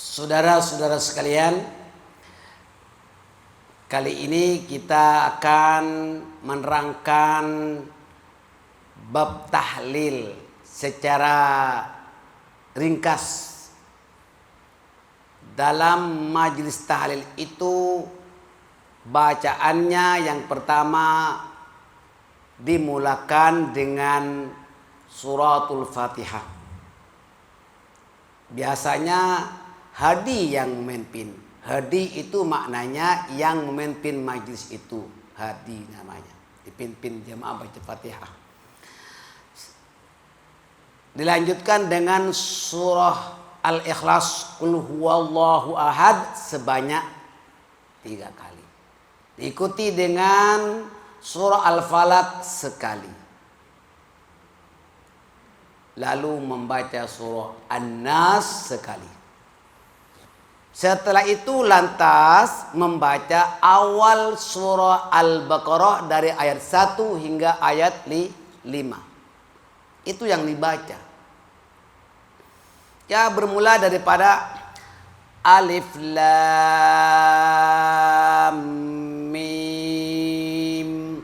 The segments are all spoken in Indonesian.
Saudara-saudara sekalian, kali ini kita akan menerangkan bab tahlil secara ringkas. Dalam majelis tahlil itu bacaannya yang pertama dimulakan dengan suratul Fatihah. Biasanya hadi yang memimpin. Hadi itu maknanya yang memimpin majlis itu. Hadi namanya. Dipimpin jemaah baca Fatihah. Dilanjutkan dengan surah Al-Ikhlas, Qul huwallahu ahad sebanyak 3 kali. Diikuti dengan surah Al-Falaq sekali. Lalu membaca surah An-Nas sekali. Setelah itu lantas membaca awal surah Al-Baqarah dari ayat 1 hingga ayat 5. Itu yang dibaca. Ya, bermula daripada Alif Lam Mim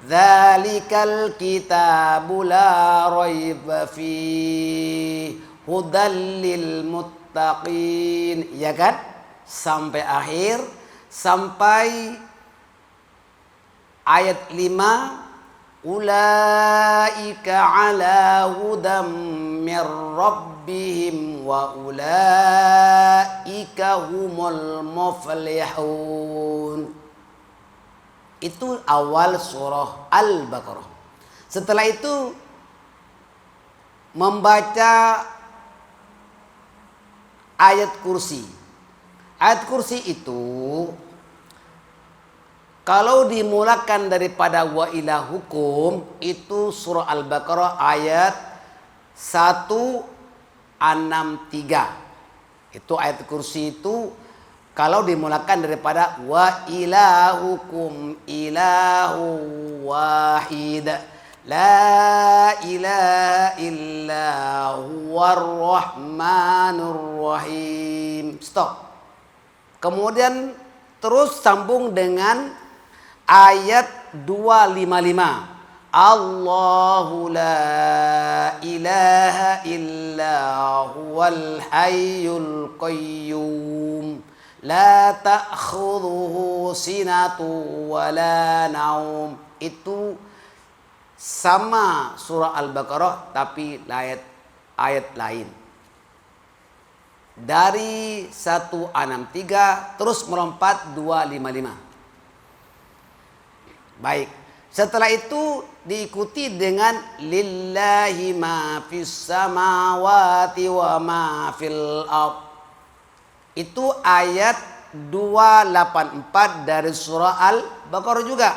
Dzalikal kitabu la raiba fihi hudal lil muttaqin, ya kan? Sampai akhir, sampai ayat 5, ulaika ala hudam mir rabbihim wa ulaika humul muflihun. Itu awal surah Al-Baqarah. Setelah itu membaca ayat kursi. Ayat kursi itu kalau dimulakan daripada wa ilahukum, itu surah Al-Baqarah ayat 163. Itu ayat kursi itu kalau dimulakan daripada wa ilahukum ilahu wahid la ilaha illa huwar rahmanur rahim. Stop. Kemudian terus sambung dengan ayat 255. Allahu la ilaha illa huwal hayyul qayyum la ta'khudhuhu sinatu wa la naum. Itu sama surah Al-Baqarah tapi ayat lain. Dari 163 terus melompat 255. Baik. Setelah itu diikuti dengan lillahi ma fis samawati wa ma fil ardh. Itu ayat 284 dari surah Al-Baqarah juga.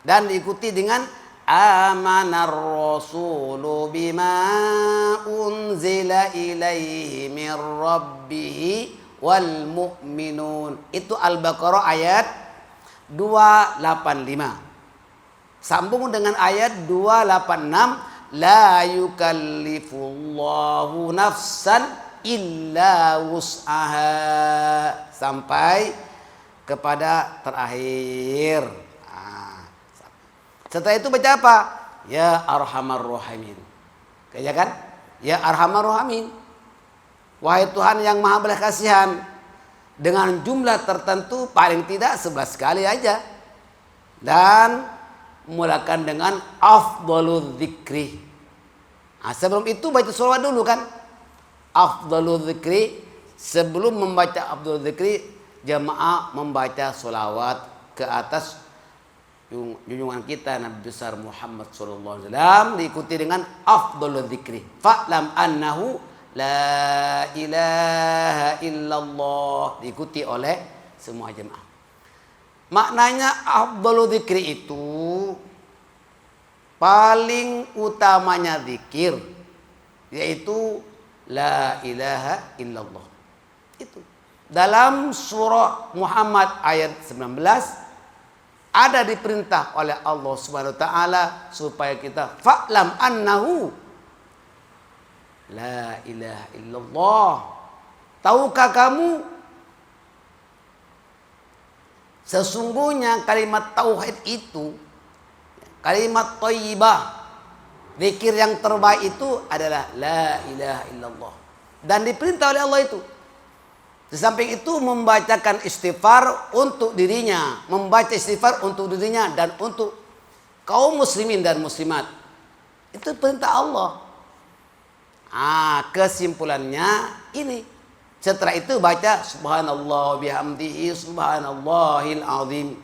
Dan diikuti dengan amanar rasulu bima unzila ilaihi mir rabbih wal mu'minun. Itu Al-Baqarah ayat 285. Sambung dengan ayat 286, la yukallifullahu nafsan illa wus'aha, sampai kepada terakhir. Setelah itu baca apa? Ya Arhamar Rahimin. Ya kan? Ya Arhamar Rahimin. Wahai Tuhan yang Maha Belas Kasihan, dengan jumlah tertentu paling tidak 11 kali aja. Dan mulakan dengan afdhalul dzikri. Sebelum itu baca sholawat dulu kan? Afdhalul dzikri, sebelum membaca afdhalul dzikri, jamaah membaca sholawat ke atas junjungan kita Nabi besar Muhammad sallallahu alaihi wasallam, diikuti dengan afdhalul dzikri. Fa'lam annahu la ilaha illallah, diikuti oleh semua jemaah. Maknanya afdhalul dzikri itu paling utamanya zikir, yaitu la ilaha illallah. Itu dalam surah Muhammad ayat 19 ada diperintah oleh Allah Subhanahu wa taala supaya kita fa'lam annahu la ilaha illallah. Tahukah kamu sesungguhnya kalimat tauhid itu, kalimat thayyibah, zikir yang terbaik itu adalah la ilaha illallah. Dan diperintah oleh Allah itu. Di samping itu membacakan istighfar untuk dirinya, membaca istighfar untuk dirinya dan untuk kaum muslimin dan muslimat. Itu perintah Allah. Kesimpulannya ini. Setelah itu baca subhanallah bihamdihi subhanallahil azim.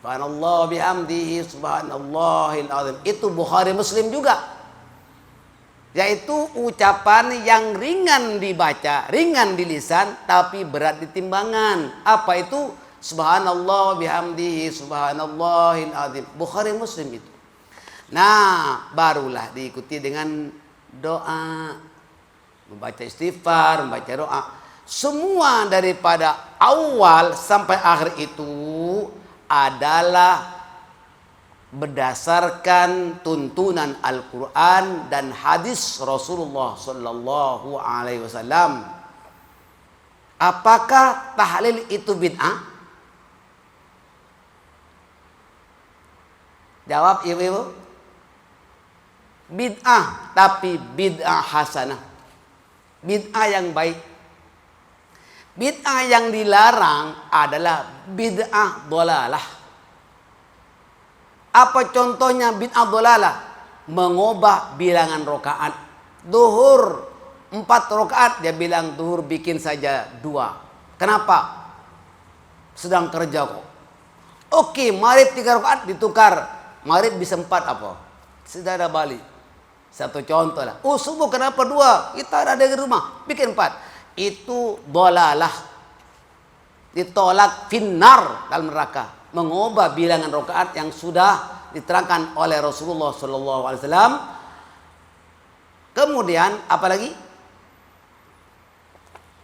Subhanallah bihamdihi subhanallahil azim. Itu Bukhari Muslim juga. Yaitu ucapan yang ringan dibaca, ringan di lisan, tapi berat di timbangan. Apa itu? Subhanallah bihamdihi subhanallahil azim. Bukhari Muslim itu. Nah, barulah diikuti dengan doa, membaca istighfar, membaca doa. Semua daripada awal sampai akhir itu adalah berdasarkan tuntunan Al-Quran dan hadis Rasulullah Sallallahu Alaihi Wasallam. Apakah tahlil itu bid'ah? Jawab ibu-ibu. Bid'ah, tapi bid'ah hasanah. Bid'ah yang baik. Bid'ah yang dilarang adalah bid'ah dhalalah. Apa contohnya bid'ah dhalalah? Mengubah bilangan rakaat. Duhur 4 rakaat, dia bilang duhur bikin saja 2. Kenapa? Sedang kerja kok. Oke, maghrib 3 rakaat ditukar. Maghrib bisa 4 apa? Sudah ada balik. Satu contoh lah. Oh, subuh kenapa 2? Kita ada di rumah, bikin 4. Itu dhalalah. Ditolak finnar, dalam neraka. Mengubah bilangan rakaat yang sudah diterangkan oleh Rasulullah Sallallahu Alaihi Wasallam. Kemudian apalagi?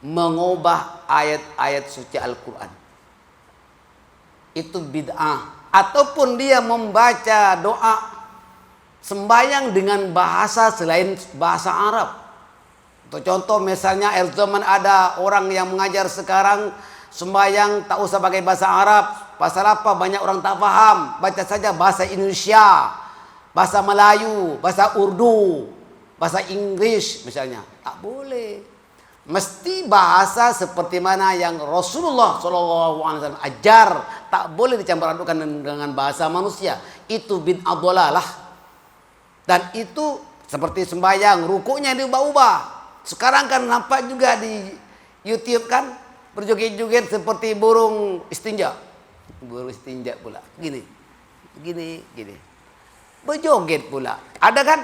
Mengubah ayat-ayat suci Al-Quran. Itu bid'ah. Ataupun dia membaca doa sembahyang dengan bahasa selain bahasa Arab. Untuk contoh misalnya zaman ada orang yang mengajar sekarang sembahyang tak usah pakai bahasa Arab. Pasal apa? Banyak orang tak faham. Baca saja bahasa Indonesia, bahasa Melayu, bahasa Urdu, bahasa Inggris misalnya. Tak boleh. Mesti bahasa seperti mana yang Rasulullah SAW ajar. Tak boleh dicampur adukan dengan bahasa manusia. Itu bid'ah dhalalah. Dan itu seperti sembahyang, rukuknya diubah-ubah. Sekarang kan nampak juga di YouTube kan, berjoget-joget seperti burung istinja. Burung istinja pula. Gini. Berjoget pula. Ada kan?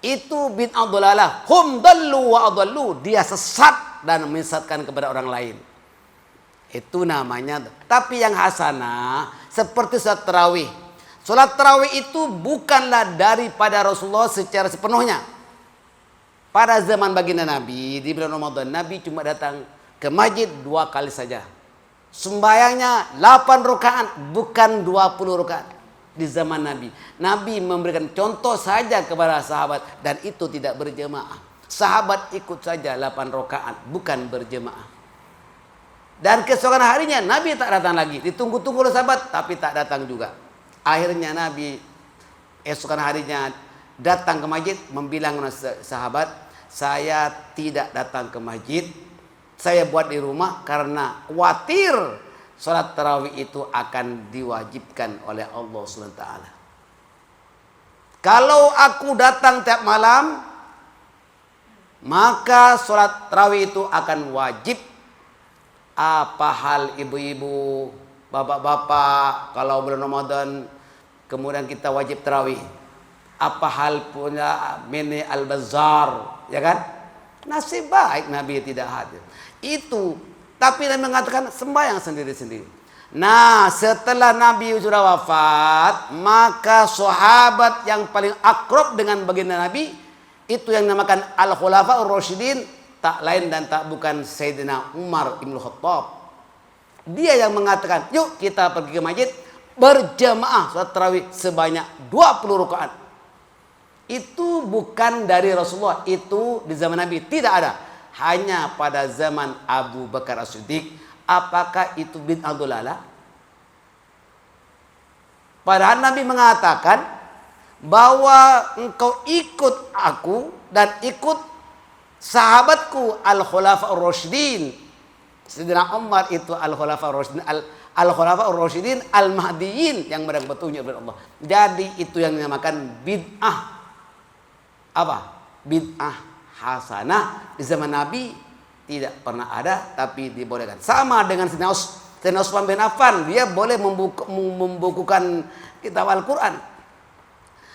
Itu bid'ah dhalalah. Hum dallu wa adallu. Dia sesat dan menyesatkan kepada orang lain. Itu namanya. Tapi yang hasanah seperti salat tarawih. Salat tarawih itu bukanlah daripada Rasulullah secara sepenuhnya. Pada zaman baginda Nabi, di bulan Ramadan, Nabi cuma datang ke masjid 2 kali saja. Sembayangnya 8 rakaat, bukan 20 rakaat di zaman Nabi. Nabi memberikan contoh saja kepada sahabat dan itu tidak berjemaah. Sahabat ikut saja 8 rakaat, bukan berjemaah. Dan keesokan harinya Nabi tak datang lagi. Ditunggu-tunggu oleh sahabat, tapi tak datang juga. Akhirnya Nabi esokan harinya datang ke masjid, membilang kepada sahabat, saya tidak datang ke masjid. Saya buat di rumah karena khawatir salat tarawih itu akan diwajibkan oleh Allah SWT. Kalau aku datang tiap malam, maka salat tarawih itu akan wajib. Apa hal ibu-ibu, bapak-bapak, kalau bulan Ramadan kemudian kita wajib tarawih? Apa hal punya mini al-bazar, ya kan? Nasib baik Nabi tidak hadir. Itu, tapi Nabi mengatakan sembahyang sendiri-sendiri. Nah, setelah Nabi sudah wafat, maka sahabat yang paling akrab dengan baginda Nabi itu yang dinamakan Al-Khulafa Ar-Rasyidin, tak lain dan tak bukan Sayyidina Umar Ibn Khattab. Dia yang mengatakan, yuk kita pergi ke masjid berjamaah salat tarawih sebanyak 20 rakaat. Itu bukan dari Rasulullah, itu di zaman Nabi tidak ada. hanya pada zaman Abu Bakar As-Siddiq, apakah itu bid'ah dhalalah? Padahal Nabi mengatakan bahwa engkau ikut aku dan ikut sahabatku al-khulafa'ur rasyidin. Sayyidina Umar itu al-khulafa'ur rasyidin, al-khulafa'ur rasyidin al-mahdiyyin yang mendapat petunjuk dari Allah. Jadi itu yang dinamakan bid'ah. Apa? Bid'ah hasanah di zaman Nabi tidak pernah ada, tapi dibolehkan. Sama dengan Sayyidina Utsman bin Affan, dia boleh membukukan kitab Al-Quran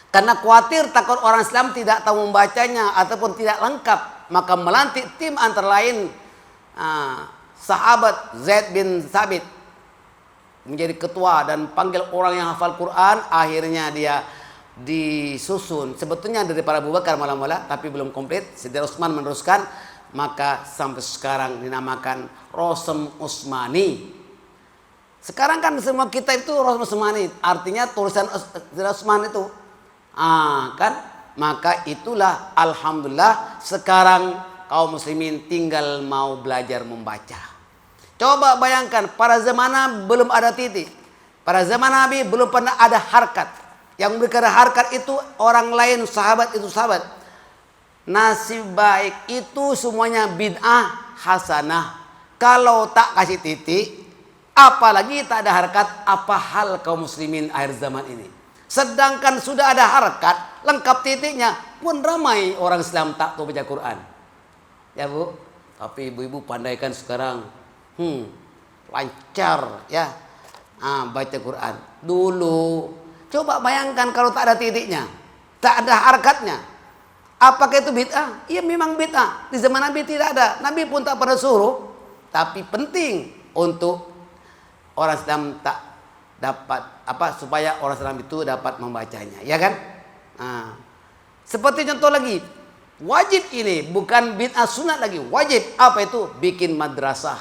karena khawatir takut orang Islam tidak tahu membacanya ataupun tidak lengkap, maka melantik tim antara lain sahabat Zaid bin Thabit menjadi ketua dan panggil orang yang hafal Quran. Akhirnya dia disusun sebetulnya dari para Abu Bakar mula-mula, tapi belum komplit. Sayyidina Utsman meneruskan, maka sampai sekarang dinamakan Rosem Utsmani. Sekarang kan semua kita itu Rosem Utsmani, artinya tulisan Sayyidina Utsman itu. Kan? Maka itulah alhamdulillah sekarang kaum muslimin tinggal mau belajar membaca. Coba bayangkan, pada zaman Nabi belum ada titik. Pada zaman Nabi belum pernah ada harkat. Yang memberikan harkat itu orang lain, sahabat itu sahabat. Nasib baik itu semuanya bid'ah hasanah. Kalau tak kasih titik, apalagi tak ada harkat, apa hal kaum muslimin akhir zaman ini? Sedangkan sudah ada harkat, lengkap titiknya, pun ramai orang Islam tak tahu baca Quran. Ya Bu, tapi ibu-ibu pandaikan sekarang, lancar ya, baca Quran. Dulu, coba bayangkan kalau tak ada titiknya, tak ada harkatnya. Apakah itu bid'ah? Iya memang bid'ah. Di zaman Nabi tidak ada. Nabi pun tak pernah suruh. Tapi penting untuk orang Islam tak dapat supaya orang Islam itu dapat membacanya, ya kan? Seperti contoh lagi, wajib ini bukan bid'ah, sunat lagi, wajib. Apa itu? Bikin madrasah.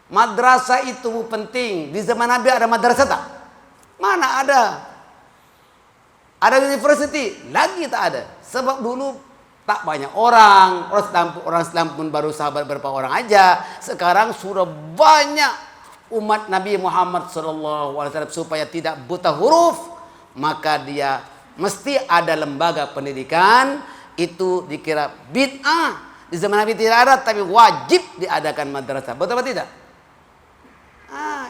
Madrasah itu penting. Di zaman Nabi ada madrasah tak? Mana ada? Ada university? Lagi tak ada. Sebab dulu tak banyak orang Islam pun baru sahabat berapa orang aja. Sekarang sudah banyak umat Nabi Muhammad SAW. Supaya tidak buta huruf, maka dia mesti ada lembaga pendidikan. Itu dikira bid'ah. Di zaman Nabi tidak ada, tapi wajib diadakan madrasah. Betul atau tidak?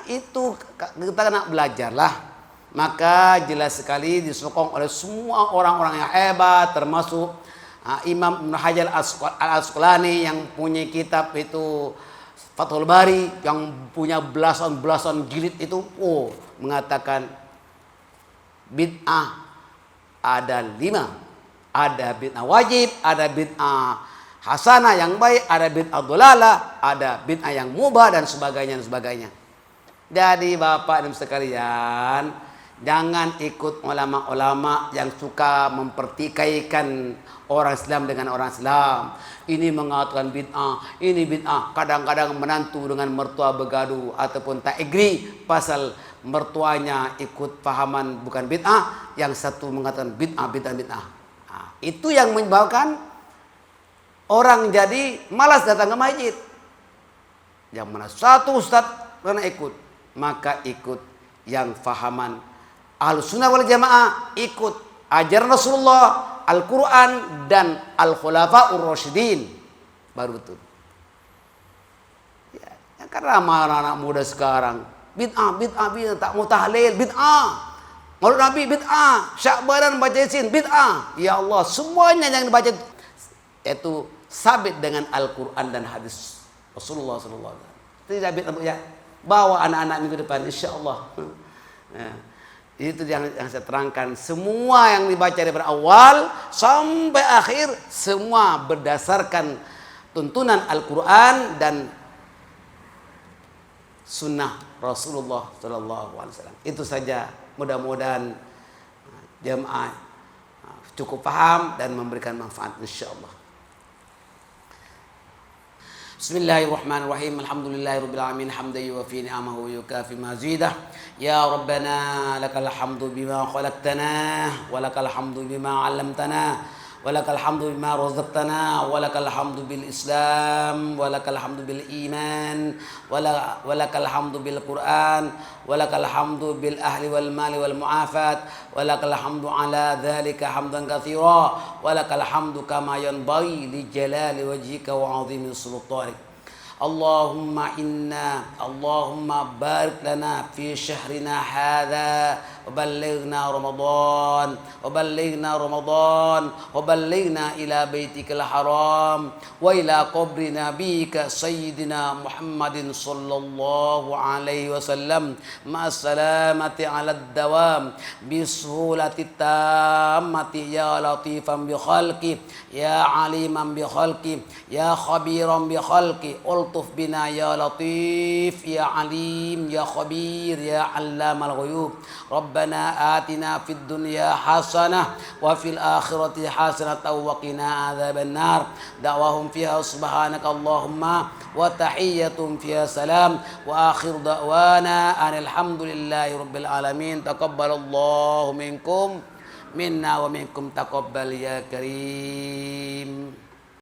Itu kita nak belajarlah. Maka jelas sekali disokong oleh semua orang-orang yang hebat, termasuk Imam Ibn Hajar Al-Asqalani yang punya kitab itu Fathul Bari, yang punya belasan jilid itu, mengatakan bid'ah ada 5. Ada bid'ah wajib, ada bid'ah hasanah yang baik, ada bid'ah dhalalah, ada bid'ah yang mubah dan sebagainya dan sebagainya. Jadi Bapak dan sekalian, jangan ikut ulama-ulama yang suka mempertikaikan orang Islam dengan orang Islam. Ini mengatakan bid'ah, ini bid'ah. Kadang-kadang menantu dengan mertua bergaduh ataupun tak agree pasal mertuanya ikut pahaman bukan bid'ah, yang satu mengatakan bid'ah. Itu yang menyebabkan orang jadi malas datang ke masjid. Yang mana satu ustaz pernah ikut, maka ikut yang fahaman Ahlus Sunnah wal Jamaah, ikut ajaran Rasulullah, Al-Quran dan Al-Khulafa'ur Rasyidin, baru betul. Ya, karena anak muda sekarang bid'ah, tak mau tahlil, bid'ah. Maulid Nabi bid'ah, Syakbaran baca Yasin bid'ah. Ya Allah, semuanya yang dibaca itu sabit dengan Al-Quran dan hadis Rasulullah SAW. Tidak bid'ah ya. Bawa anak-anak minggu depan insyaallah. Ya. Itu yang saya terangkan. Semua yang dibaca dari awal sampai akhir, semua berdasarkan tuntunan Al-Quran dan sunnah Rasulullah SAW. Itu saja. Mudah-mudahan jemaah cukup paham dan memberikan manfaat insyaallah. Bismillahirrahmanirrahim. Alhamdulillahirabbil alamin hamdan yuwafi ni'amahu wa yukafi mazidah. Ya Rabbana lakal hamdu bima khalaqtana wa lakal hamdu bima 'allamtana Walakal hamdu bima razaqtana, walakal hamdu bil Islam, walakal hamdu bil iman, walakal hamdu bil Quran, walakal hamdu bil ahli wal mali wal muafat, walakal hamdu ala dzalika hamdan katsira, walakal hamdu kama yanbaghi li jalali wajhika wa 'azimi sultanik. Allahumma barik lana fi syahrina hadza wa ballighna Ramadan ila baitikal haram wa ila qabri nabiyyika sayyidina Muhammadin sallallahu alaihi wasallam ma'as salamati 'alad dawam bisuhulati tammati ya latifan bi khalqi ya aliman bi khalqi ya khabiran bi khalqi ultuf bina ya latif ya alim ya khabir ya allamal ghuyub. Rabbana atina fid dunya hasanah wa fil akhirati hasanah wa qina adzaban nar. Da'wahum fiha subhanaka Allahumma wa tahiyyatum fiha salam wa akhir da'wana alhamdulillahi rabbil alamin. Taqabbalallahu minkum minna wa minkum taqabbal ya karim.